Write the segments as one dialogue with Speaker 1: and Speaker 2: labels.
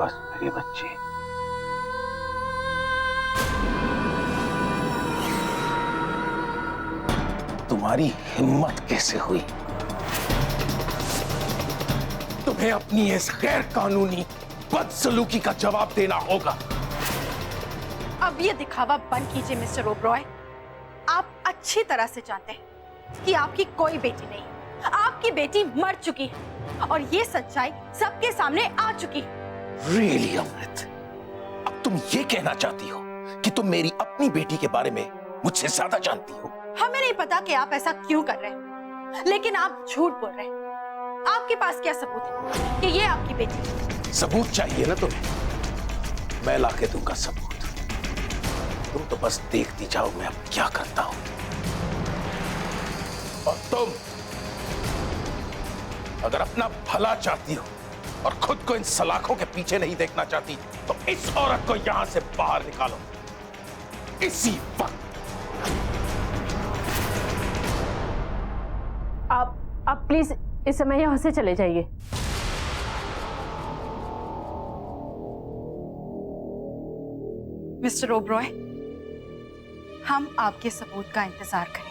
Speaker 1: बस मेरी बच्ची। तुम्हारी हिम्मत कैसे हुई? तुम्हें अपनी इस गैर कानूनी बदसलूकी का जवाब देना होगा।
Speaker 2: अब ये दिखावा बंद कीजिए मिस्टर ओबरॉय। आप अच्छी तरह से जानते हैं कि आपकी कोई बेटी नहीं, आपकी बेटी मर चुकी है और ये सच्चाई सबके सामने आ चुकी है।
Speaker 1: Really, अमृत? अब तुम ये कहना चाहती हो कि तुम मेरी अपनी बेटी के बारे में मुझसे ज्यादा जानती हो?
Speaker 2: हमें नहीं पता कि आप ऐसा क्यों कर रहे हैं, लेकिन आप झूठ बोल रहे हैं। आपके पास क्या सबूत है कि ये आपकी बेटी है?
Speaker 1: सबूत चाहिए ना तुम्हें? मैं लाके दूंगा सबूत। तुम तो बस देखती जाओ मैं अब क्या करता हूं। और तुम अगर अपना भला चाहती हो और खुद को इन सलाखों के पीछे नहीं देखना चाहती तो इस औरत को यहां से बाहर निकालो इसी वक्त।
Speaker 3: आप प्लीज इस समय यहां से चले जाइए।
Speaker 2: मिस्टर ओबरॉय, हम आपके सबूत का इंतजार करेंगे।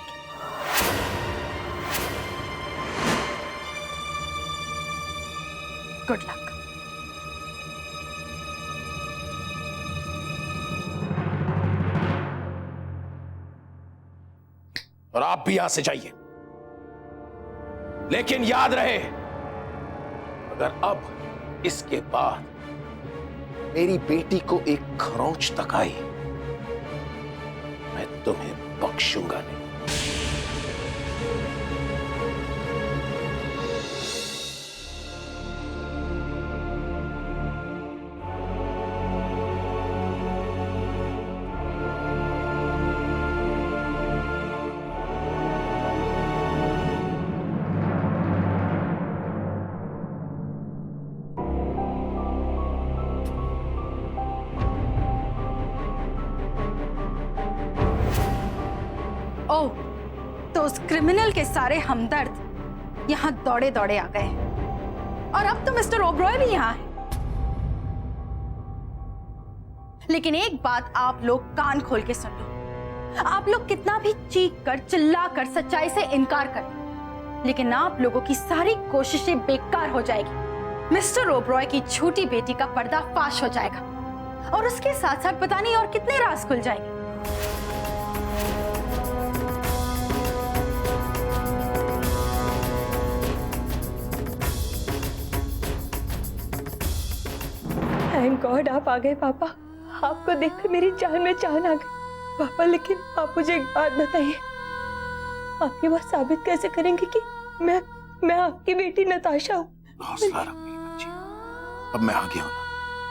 Speaker 2: Good luck.
Speaker 1: और आप भी यहां से जाइए, लेकिन याद रहे अगर अब इसके बाद मेरी बेटी को एक खरोंच तक आई मैं तुम्हें बख्शूंगा नहीं।
Speaker 2: ओह, तो उस क्रिमिनल के सारे हमदर्द यहाँ दौड़े दौड़े आ गए और अब तो मिस्टर ओबरॉय भी यहाँ है। लेकिन एक बात आप लोग कान खोल के सुन लो। आप लोग कितना भी चीख कर चिल्ला कर सच्चाई से इनकार करें, लेकिन आप लोगों की सारी कोशिशें बेकार हो जाएगी। मिस्टर ओबरॉय की छोटी बेटी का पर्दाफाश हो जाएगा और उसके साथ साथ पता नहीं और कितने राज खुल जाएंगे।
Speaker 3: थैंक गॉड आप आ गए पापा। आपको देखकर मेरी जान में जान आ गई पापा। लेकिन आप मुझे एक बात बताइए, आप ये बात साबित कैसे करेंगे कि मैं आपकी बेटी नताशा हूँ?
Speaker 1: हौसला रख मेरी बच्ची, अब मैं आ गया हूं ना,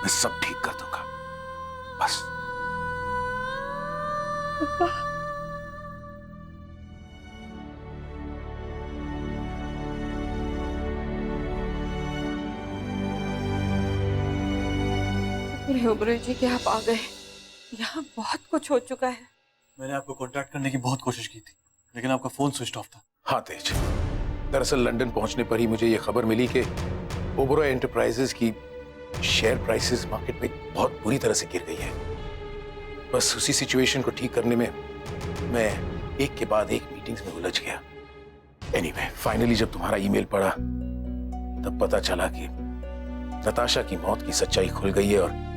Speaker 1: मैं सब ठीक कर दूंगा। बस
Speaker 3: पापा ओबरॉय जी कि आप आ गए। यहाँ बहुत कुछ हो चुका है।
Speaker 4: मैंने आपको कांटेक्ट करने की बहुत कोशिश की थी, लेकिन आपका फोन स्विच ऑफ था।
Speaker 1: हाँ तेज, दरअसल लंदन पहुंचने पर ही मुझे यह खबर मिली कि ओबरॉय एंटरप्राइजेस की शेयर प्राइसेस मार्केट में बहुत बुरी तरह से गिर गई है। बस उसी सिचुएशन को ठीक करने में मैं एक के बाद एक मीटिंग्स में उलझ गया। एनीवे, फाइनली जब तुम्हारा ईमेल पढ़ा तब पता चला कि नताशा की मौत की सच्चाई खुल गई है और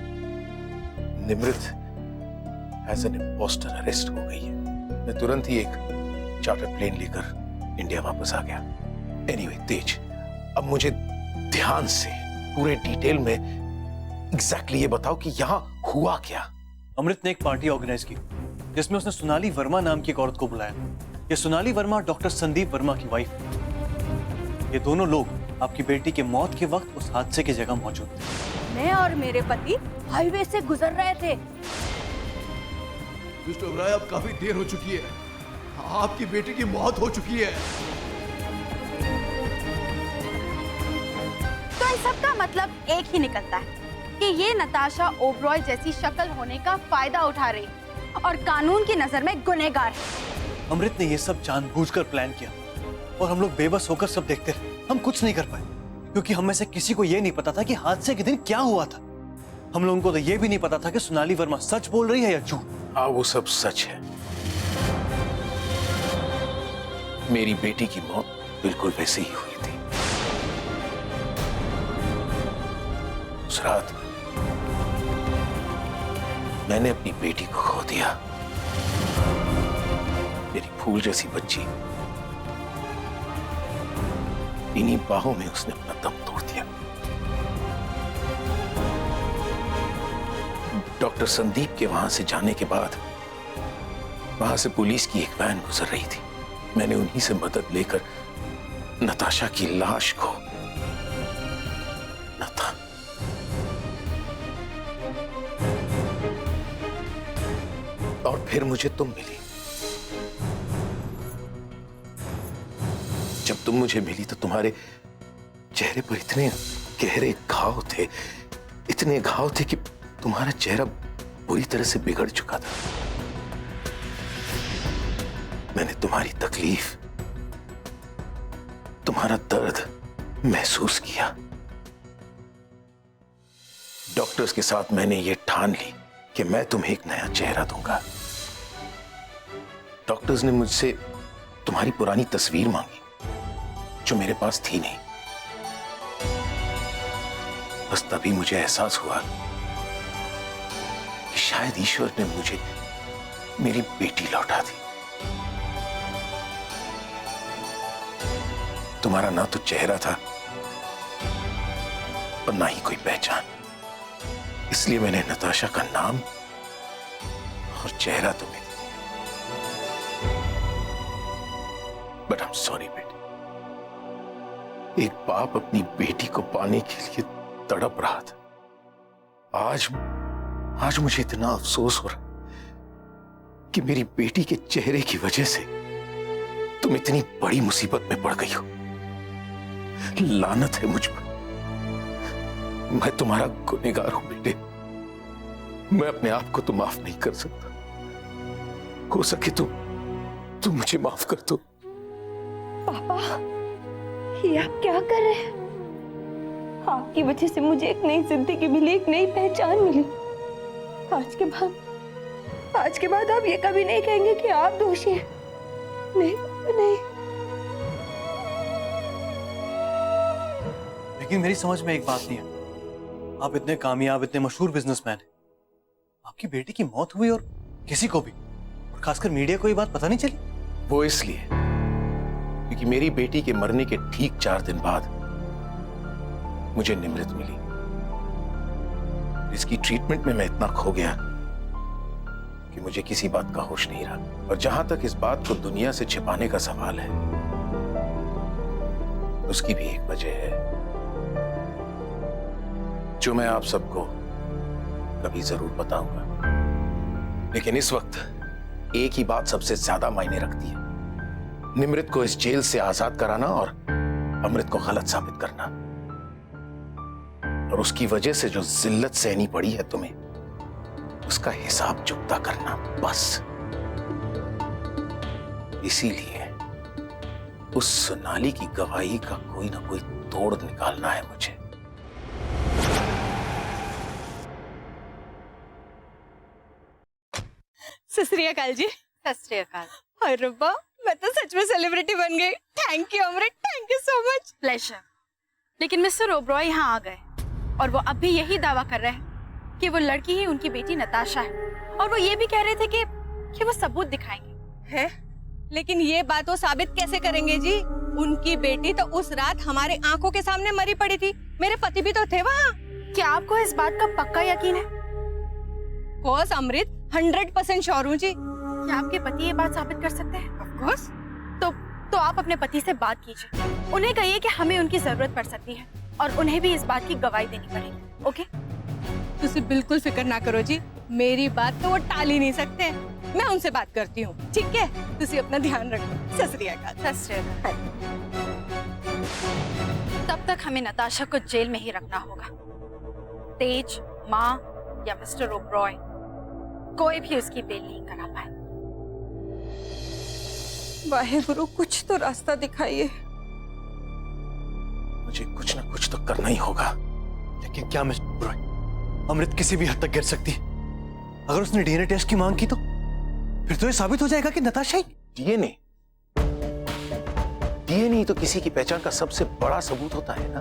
Speaker 1: Nimrit as an imposter arrest हो गई है। मैं तुरंत ही एक चार्टर प्लेन लेकर इंडिया वापस आ गया। एनीवे तेज, अब मुझे ध्यान से पूरे डिटेल में एग्जैक्टली ये बताओ कि यहाँ हुआ क्या।
Speaker 4: अमृत ने एक पार्टी ऑर्गेनाइज की जिसमें उसने सोनाली वर्मा नाम की एक औरत को बुलाया। ये सोनाली वर्मा डॉक्टर संदीप वर्मा की वाइफ है। ये दोनों लोग आपकी बेटी के मौत के वक्त उस हादसे की जगह मौजूद थे।
Speaker 3: मैं और मेरे पति हाईवे से गुजर रहे थे।
Speaker 5: मिस्टर ओबरॉय, अब काफी देर हो चुकी है, आपकी बेटी की मौत हो चुकी है।
Speaker 2: तो इन सब का मतलब एक ही निकलता है कि ये नताशा ओबरॉय जैसी शक्ल होने का फायदा उठा रही और कानून की नजर में गुनहगार है।
Speaker 4: अमृत ने ये सब जानबूझकर प्लान किया और हम लोग बेबस होकर सब देखते रहे। हम कुछ नहीं कर पाए क्योंकि हम में से किसी को ये नहीं पता था कि हादसे के दिन क्या हुआ था। हम लोगों को तो ये भी नहीं पता था कि सोनाली वर्मा सच बोल रही है या झूठ।
Speaker 1: हाँ, वो सब सच है। मेरी बेटी की मौत बिल्कुल वैसे ही हुई थी। उस रात मैंने अपनी बेटी को खो दिया। मेरी फूल जैसी बच्ची, इन्हीं बाहों में उसने अपना दम तोड़ दिया। डॉक्टर संदीप के वहां से जाने के बाद वहां से पुलिस की एक वैन गुजर रही थी। मैंने उन्हीं से मदद लेकर नताशा की लाश को और फिर मुझे तुम मिली। जब तुम मुझे मिली तो तुम्हारे चेहरे पर इतने गहरे घाव थे, इतने घाव थे कि तुम्हारा चेहरा बुरी तरह से बिगड़ चुका था। मैंने तुम्हारी तकलीफ, तुम्हारा दर्द महसूस किया। डॉक्टर्स के साथ मैंने यह ठान ली कि मैं तुम्हें एक नया चेहरा दूंगा। डॉक्टर्स ने मुझसे तुम्हारी पुरानी तस्वीर मांगी जो मेरे पास थी नहीं। बस तभी मुझे एहसास हुआ कि शायद ईश्वर ने मुझे मेरी बेटी लौटा दी। तुम्हारा ना तो चेहरा था और ना ही कोई पहचान, इसलिए मैंने नताशा का नाम और चेहरा तुम्हें दिया। बट आई एम सॉरी बेटी, एक बाप अपनी बेटी को पाने के लिए तड़प रहा था। आज मुझे इतना अफसोस हो रहा कि मेरी बेटी के चेहरे की वजह से तुम इतनी बड़ी मुसीबत में पड़ गई हो। लानत है मुझ पर, मैं तुम्हारा गुनहगार हूं बेटे। मैं अपने आप को तो माफ नहीं कर सकता। हो सके तो तुम मुझे माफ कर दो।
Speaker 3: पापा, ये आप क्या कर रहे हैं? आपकी वजह से मुझे एक नई जिंदगी मिली, एक नई पहचान मिली। आज के बाद आप ये कभी नहीं कहेंगे कि आप दोषी हैं। नहीं पापा, नहीं।
Speaker 4: लेकिन मेरी समझ में एक बात नहीं है, आप इतने कामयाब, इतने मशहूर बिजनेसमैन हैं, आपकी बेटी की मौत हुई और किसी को भी, और खासकर मीडिया को ये बात पता नहीं चली।
Speaker 1: वो इसलिए क्योंकि मेरी बेटी के मरने के ठीक 4 दिन बाद मुझे निमृत मिली। इसकी ट्रीटमेंट में मैं इतना खो गया कि मुझे किसी बात का होश नहीं रहा। और जहां तक इस बात को दुनिया से छिपाने का सवाल है, उसकी भी एक वजह है जो मैं आप सबको कभी जरूर बताऊंगा। लेकिन इस वक्त एक ही बात सबसे ज्यादा मायने रखती है, निमृत को इस जेल से आजाद कराना और अमृत को गलत साबित करना। और उसकी वजह से जो जिल्लत सहनी पड़ी है तुम्हें, उसका हिसाब चुकता करना, बस। इसीलिए उस सोनाली की गवाही का कोई ना कोई तोड़ निकालना है मुझे।
Speaker 3: सत श्री अकाल जी।
Speaker 2: सत श्री अकाल।
Speaker 3: हाय रब्बा, मैं तो सच में सेलिब्रिटी बन गई। Thank you Amrit, thank you so much.
Speaker 2: Pleasure. लेकिन मिस्टर ओबरॉय यहाँ आ गए और वो अब भी यही दावा कर रहे हैं कि वो लड़की ही उनकी बेटी नताशा है। और वो ये भी कह रहे थे कि वो सबूत दिखाएंगे।
Speaker 3: है? लेकिन ये बात वो साबित कैसे करेंगे जी? उनकी बेटी तो उस रात हमारे आंखों के सामने मरी पड़ी थी। मेरे पति भी तो थे वहाँ।
Speaker 2: क्या आपको इस बात का पक्का यकीन है?
Speaker 3: कोर्स अमृत, 100% श्योर हूँ जी।
Speaker 2: क्या आपके पति ये बात साबित कर सकते हैं?
Speaker 3: Of course.
Speaker 2: तो आप अपने पति से बात कीजिए, उन्हें कहिए कि हमें उनकी जरूरत पड़ सकती है और उन्हें भी इस बात की गवाही देनी पड़ेगी। ओके?
Speaker 3: तुसी बिल्कुल फिक्र ना करो जी, मेरी बात तो वो टाल ही नहीं सकते। मैं उनसे बात करती हूँ, ठीक है? तुसी अपना ध्यान रखो। सत श्री अकाल।
Speaker 2: सत श्री अकाल। तब तक हमें नताशा को जेल में ही रखना होगा। तेज, माँ या मिस्टर ओबरॉय, कोई भी उसकी बेल नहीं करा पाए।
Speaker 3: वाहेगुरु, कुछ तो रास्ता दिखाइए।
Speaker 1: मुझे कुछ ना कुछ तो करना ही होगा।
Speaker 4: लेकिन क्या मिस्टर ओबरॉय? अमृत किसी भी हद तक गिर सकती है। अगर उसने डीएनए टेस्ट की मांग की तो फिर तो ये साबित हो जाएगा कि नताशा ही।
Speaker 1: डीएनए डीएनए तो किसी की पहचान का सबसे बड़ा सबूत होता है ना।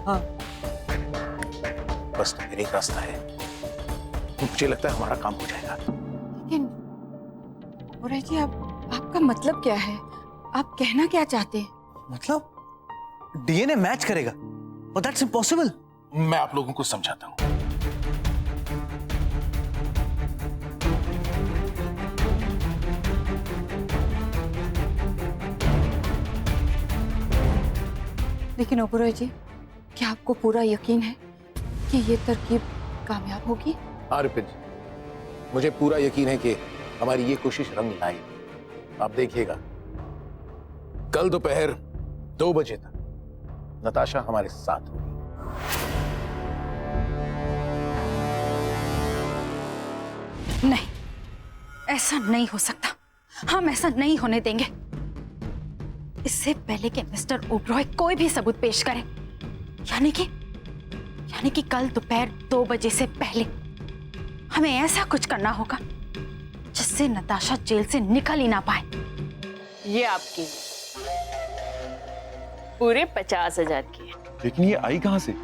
Speaker 4: हाँ,
Speaker 1: बस तो मेरा एक रास्ता है, मुझे लगता है हमारा काम हो जाएगा।
Speaker 3: लेकिन बुराई जी, आपका मतलब क्या है? आप कहना क्या चाहते हैं?
Speaker 4: मतलब डीएनए मैच करेगा, और दैट्स इम्पॉसिबल।
Speaker 1: मैं आप लोगों को समझाता हूं।
Speaker 3: लेकिन ओबेरॉय जी, क्या आपको पूरा यकीन है कि ये तरकीब कामयाब होगी?
Speaker 1: हाँ रिपिन जी, मुझे पूरा यकीन है कि हमारी ये कोशिश रंग लाएगी। आप देखिएगा, कल दोपहर 2 बजे तक नताशा हमारे साथ होगी।
Speaker 2: नहीं, ऐसा नहीं हो सकता। हम ऐसा नहीं होने देंगे। इससे पहले कि मिस्टर ओबेरॉय कोई भी सबूत पेश करे, यानी कि कल दोपहर 2 बजे से पहले हमें ऐसा कुछ करना होगा जिससे नताशा जेल से निकल ही ना पाए।
Speaker 6: ये आपकी पूरे 50,000 की है।
Speaker 7: लेकिन ये आई कहां से?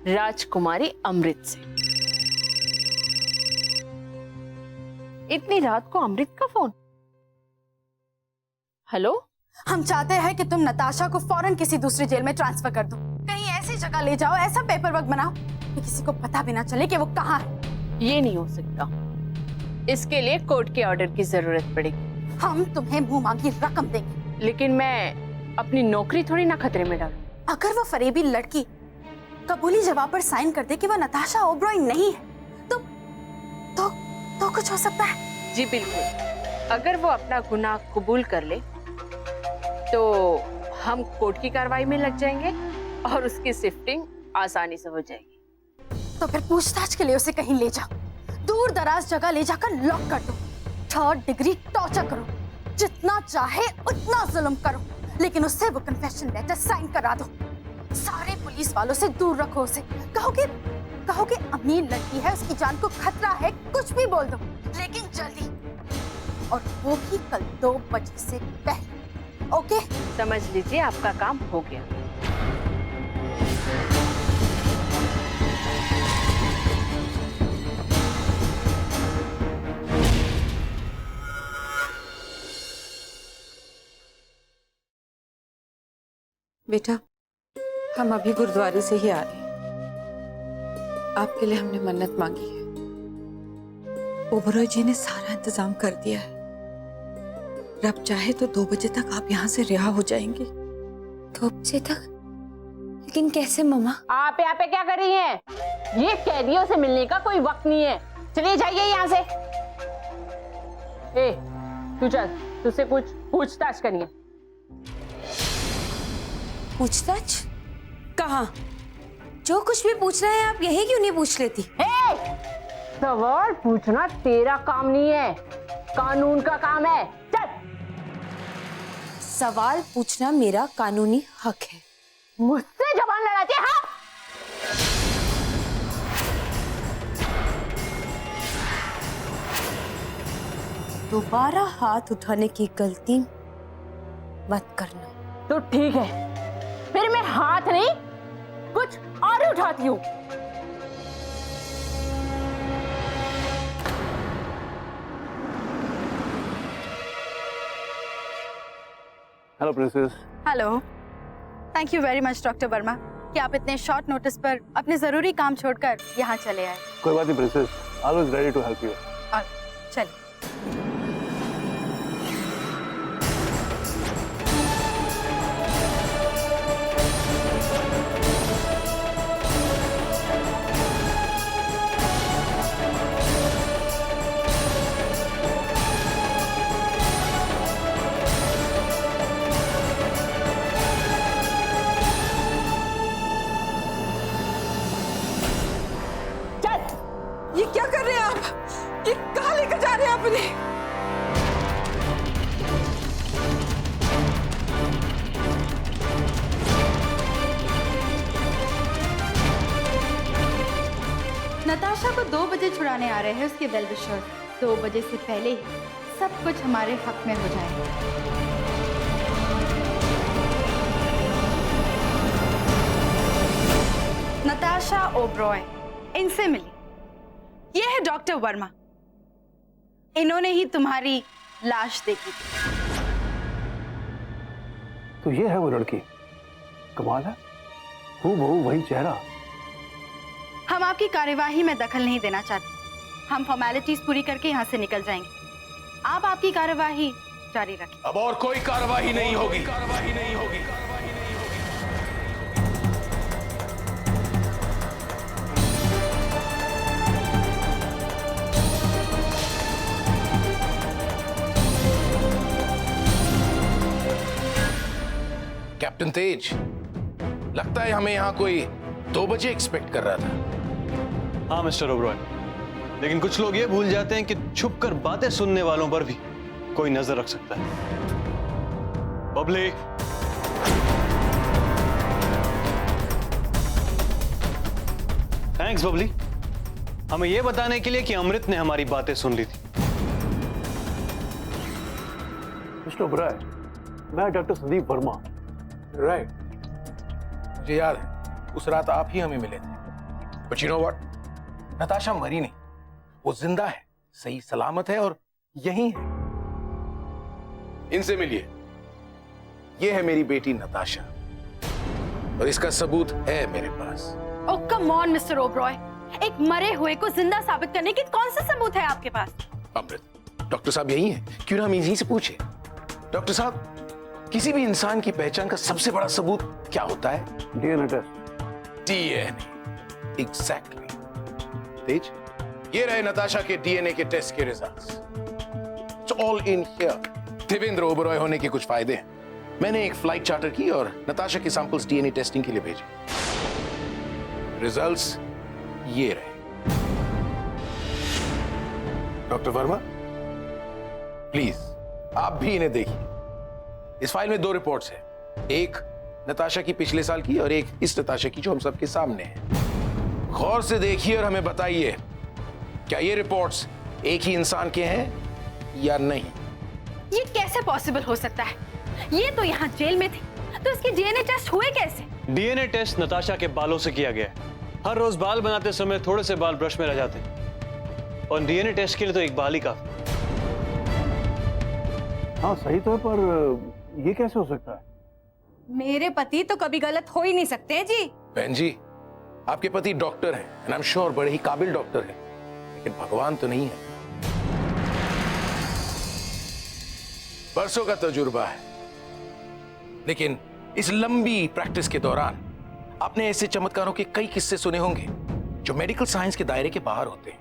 Speaker 6: राजकुमारी अमृत से। इतनी रात को अमृत का फोन? हेलो,
Speaker 2: हम चाहते हैं कि तुम नताशा को फौरन किसी दूसरी जेल में ट्रांसफर कर दो। कहीं ऐसी जगह ले जाओ, ऐसा पेपर वर्क बनाओ कि किसी को पता भी ना चले कि वो कहाँ है।
Speaker 6: ये नहीं हो सकता। इसके लिए कोर्ट के ऑर्डर की जरूरत पड़ेगी।
Speaker 2: हम तुम्हें मुंह मांगी रकम देंगे।
Speaker 6: लेकिन मैं अपनी नौकरी थोड़ी ना खतरे में डालूं।
Speaker 2: अगर वो फरेबी लड़की कबूली जवाब पर साइन कर दे कि वो नताशा ओबेरॉय नहीं है, तो कुछ हो सकता है।
Speaker 6: जी बिल्कुल। अगर वो अपना गुनाह कबूल कर ले तो हम कोर्ट की कार्रवाई में लग जाएंगे और उसकी शिफ्टिंग आसानी से हो जाएगी।
Speaker 2: तो फिर पूछताछ के लिए उसे कहीं ले जाओ, दूर दराज जगह ले जाकर लॉक कर दो, 3rd डिग्री टॉर्चर करो, जितना चाहे उतना जुल्म करो, लेकिन उससे वो कन्फेशन लेटर साइन करा दो। सारे पुलिस वालों से दूर रखो उसे। कहो कि अमीर लड़की है, उसकी जान को खतरा है, कुछ भी बोल दो, लेकिन जल्दी, और वो भी कल 2 बजे से पहले। ओके?
Speaker 6: समझ लीजिए आपका काम हो गया।
Speaker 3: बेटा, हम अभी गुरुद्वारे से ही आ रहे हैं। आपके लिए हमने मन्नत मांगी है। ओबेरॉय जी ने सारा इंतजाम कर दिया है। रब चाहे तो 2 बजे तक आप यहाँ से रिहा हो जाएंगे।
Speaker 8: 2 बजे तक? लेकिन कैसे मम्मा?
Speaker 6: आप यहाँ पे क्या कर रही हैं? ये कैदियों से मिलने का कोई वक्त नहीं है। चलिए जाइए यहाँ से। ए, तू चल, तुझसे कुछ पूछताछ करनी है।
Speaker 8: पूछताछ? कहाँ? जो कुछ भी पूछ रहे हैं आप यही क्यों नहीं पूछ लेती?
Speaker 6: सवाल पूछना तेरा काम नहीं है, कानून का काम है। चल।
Speaker 8: सवाल पूछना मेरा कानूनी हक है।
Speaker 6: मुझसे जबान लड़ाती है? हाँ?
Speaker 8: दोबारा हाथ उठाने की गलती मत करना।
Speaker 6: तो ठीक है, फिर मैं हाथ नहीं कुछ और उठाती हूँ।
Speaker 7: Hello princess.
Speaker 2: Hello, thank you very much doctor Verma कि आप इतने शॉर्ट नोटिस पर अपने जरूरी काम छोड़कर यहाँ चले आए।
Speaker 7: कोई बात नहीं princess, always ready to help you.
Speaker 2: और चलिए।
Speaker 3: ये क्या कर रहे हैं आप? ये कहाँ लेकर जा रहे हैं आप इन्हें?
Speaker 2: बजे छुड़ाने आ रहे हैं उसके वेल विशर्स। 2 बजे से पहले ही सब कुछ हमारे हक में हो जाएगा। नताशा ओब्रॉय, इनसे मिली। ये है डॉक्टर वर्मा। इन्होंने ही तुम्हारी लाश देखी थी।
Speaker 7: तो ये है वो लड़की, कमाल है, हूबहू वही चेहरा।
Speaker 2: हम आपकी कार्यवाही में दखल नहीं देना चाहते। हम फॉर्मेलिटीज पूरी करके यहाँ से निकल जाएंगे। आप आपकी कार्यवाही जारी रखें।
Speaker 1: अब और कोई कार्यवाही नहीं होगी। कैप्टन तेज, लगता है हमें यहाँ कोई 2 बजे एक्सपेक्ट कर रहा था।
Speaker 4: हाँ मिस्टर ओबरॉय, लेकिन कुछ लोग ये भूल जाते हैं कि छुपकर बातें सुनने वालों पर भी कोई नजर रख सकता है। बबली, थैंक्स बबली, हमें यह बताने के लिए कि अमृत ने हमारी बातें सुन ली थी।
Speaker 7: मिस्टर ओबराय, मैं डॉक्टर संदीप वर्मा।
Speaker 1: राइट, मुझे याद है उस रात आप ही हमें मिले थे। But you know what, Natasha मरी नहीं, वो जिंदा है, सही सलामत है और यही है। इनसे मिलिए। ये है मेरी बेटी नताशा और इसका सबूत है मेरे पास।
Speaker 2: ओह कम ऑन मिस्टर ओब्रॉय, एक मरे हुए को जिंदा साबित करने की कौन सा सबूत है आपके पास?
Speaker 1: अमृत, डॉक्टर साहब यही है, क्यों ना हम इन्हीं से पूछे। डॉक्टर साहब, किसी भी इंसान की पहचान का सबसे बड़ा सबूत क्या होता है?
Speaker 7: DNA test.
Speaker 1: DNA, exactly. Tej, ये रहे नताशा के डीएनए के टेस्ट के results. It's all in here. Devendra Oberoi होने के कुछ फायदे हैं। मैंने एक फ्लाइट चार्टर की और नताशा के सैंपल्स डीएनए टेस्टिंग के लिए भेजे। रिजल्ट्स ये रहे। डॉक्टर वर्मा, प्लीज आप भी इन्हें देखिए। इस फाइल में 2 रिपोर्ट्स हैं, एक नताशा की पिछले साल की और एक इस नताशा की जो हम सबके सामने है। गौर से देखिए और हमें बताइए, क्या ये रिपोर्ट्स एक ही इंसान के हैं या नहीं?
Speaker 2: ये कैसे पॉसिबल हो सकता है? ये तो यहाँ जेल में थी, तो इसके डीएनए टेस्ट हुए कैसे?
Speaker 4: डीएनए टेस्ट नताशा के बालों से किया गया है। हर रोज बाल बनाते समय थोड़े से बाल ब्रश में रह जाते हैं और डीएनए टेस्ट के लिए तो एक बाल ही काफी।
Speaker 7: हाँ सही तो है, पर ये कैसे हो सकता है?
Speaker 8: मेरे पति तो कभी गलत हो ही नहीं सकते हैं जी।
Speaker 1: बहन जी, आपके पति डॉक्टर हैं एंड आई एम श्योर बड़े ही काबिल डॉक्टर हैं, लेकिन भगवान तो नहीं है। बरसों का तजुर्बा है, लेकिन इस लंबी प्रैक्टिस के दौरान आपने ऐसे चमत्कारों के कई किस्से सुने होंगे जो मेडिकल साइंस के दायरे के बाहर होते हैं,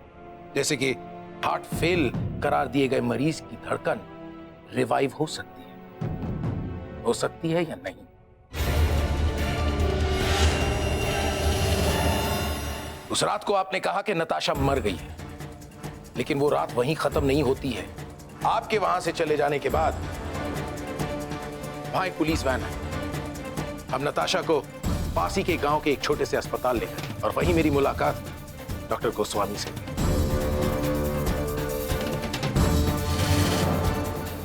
Speaker 1: जैसे कि हार्ट फेल करार दिए गए मरीज की धड़कन रिवाइव हो सकती है या नहीं। उस रात को आपने कहा कि नताशा मर गई है, लेकिन वो रात वहीं खत्म नहीं होती है। आपके वहां से चले जाने के बाद वहां एक पुलिस वैन है। हम नताशा को पासी के गांव के एक छोटे से अस्पताल ले गए और वहीं मेरी मुलाकात डॉक्टर गोस्वामी से।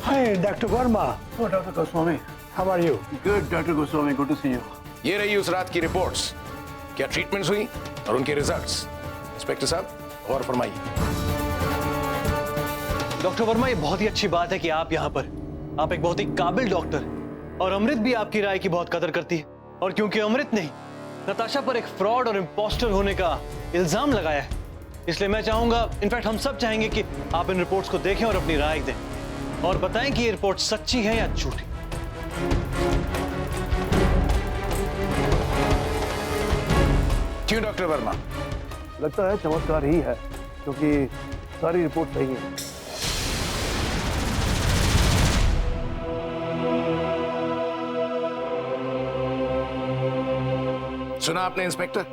Speaker 7: Hi doctor Verma. Oh doctor Goswami, how are you? Good doctor Goswami, good to see you.
Speaker 1: ये रही उस रात की रिपोर्ट्स, क्या ट्रीटमेंट्स हुई और उनके रिजल्ट्स। इंस्पेक्टर साहब, और फरमाइए।
Speaker 4: डॉक्टर वर्मा, ये बहुत ही अच्छी बात है कि आप यहाँ पर, आप एक बहुत ही काबिल डॉक्टर हैं और अमृत भी आपकी राय की बहुत कदर करती है। और क्योंकि अमृत ने नताशा पर एक फ्रॉड और इम्पोस्टर होने का इल्जाम लगाया है, इसलिए मैं चाहूंगा, इनफैक्ट हम सब चाहेंगे कि आप इन रिपोर्ट्स को देखें और अपनी राय दें और बताएं कि ये रिपोर्ट सच्ची है या झूठी।
Speaker 1: क्यों डॉक्टर वर्मा?
Speaker 7: लगता है चमत्कार ही है, क्योंकि सारी रिपोर्ट सही है।
Speaker 1: सुना आपने इंस्पेक्टर?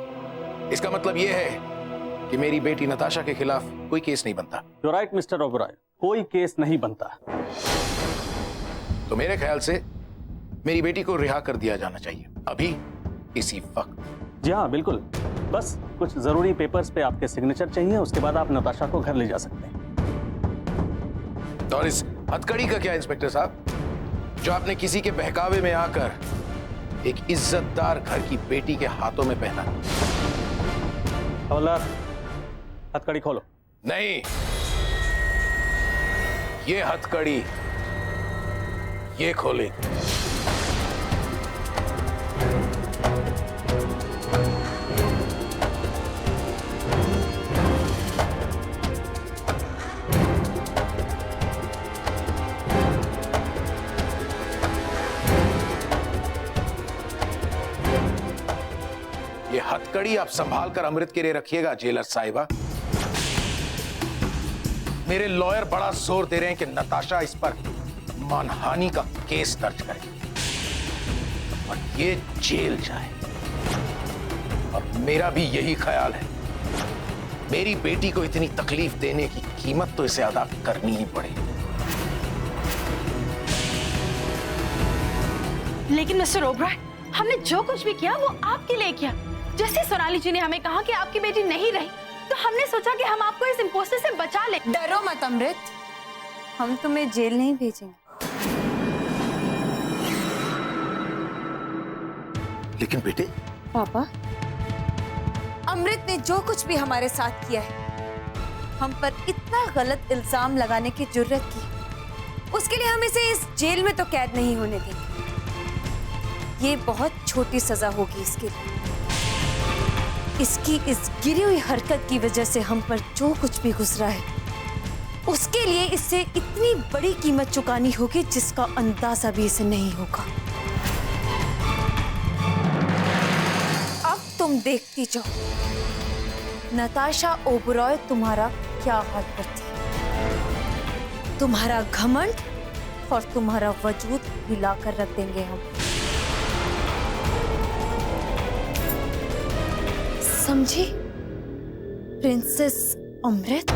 Speaker 1: इसका मतलब यह है कि मेरी बेटी नताशा के खिलाफ कोई केस नहीं बनता।
Speaker 9: यू राइट मिस्टर ओबराय, कोई केस नहीं बनता।
Speaker 1: तो मेरे ख्याल से मेरी बेटी को रिहा कर दिया जाना चाहिए, अभी इसी वक्त।
Speaker 9: जी हाँ बिल्कुल, बस कुछ जरूरी पेपर्स पे आपके सिग्नेचर चाहिए, उसके बाद आप नताशा को घर ले जा सकते हैं।
Speaker 1: और इस हथकड़ी का क्या इंस्पेक्टर साहब, जो आपने किसी के बहकावे में आकर एक इज्जतदार घर की बेटी के हाथों में पहना?
Speaker 9: हवलदार, हथकड़ी खोलो।
Speaker 1: नहीं, ये हथकड़ी ये खोले। ये हथकड़ी आप संभाल कर अमृत के लिए रखिएगा जेलर साहिबा। मेरे लॉयर बड़ा जोर दे रहे हैं कि नताशा इस पर मानहानि का केस दर्ज करे और ये जेल जाए। और मेरा भी यही ख्याल है, मेरी बेटी को इतनी तकलीफ देने की कीमत तो इसे अदा करनी ही पड़ेगी।
Speaker 2: लेकिन मिस्टर ओबराय, हमने जो कुछ भी किया वो आपके लिए किया। जैसे सोनाली जी ने हमें कहा कि आपकी बेटी नहीं रही, तो हमने सोचा कि हम आपको इस इम्पोस्टर से बचा ले।
Speaker 8: डरो मत अमृत, हम तुम्हें जेल नहीं भेजेंगे।
Speaker 1: लेकिन बेटे,
Speaker 8: पापा, अमृत ने जो कुछ भी हमारे साथ किया है, हम पर इतना गलत इल्जाम लगाने की जुर्रत की, उसके लिए हम इसे इस जेल में तो कैद नहीं होने देंगे। ये बहुत छोटी सजा होगी इसके लिए। इसकी इस गिरी हुई हरकत की वजह से हम पर जो कुछ भी गुजरा है, उसके लिए इससे इतनी बड़ी कीमत चुकानी होगी जिसका अंदाजा भी इसे नहीं होगा। अब तुम देखती जाओ नताशा ओबरॉय तुम्हारा क्या हाल करती है। तुम्हारा घमंड और तुम्हारा वजूद हिलाकर रख देंगे हम। समझी प्रिंसेस अमृत?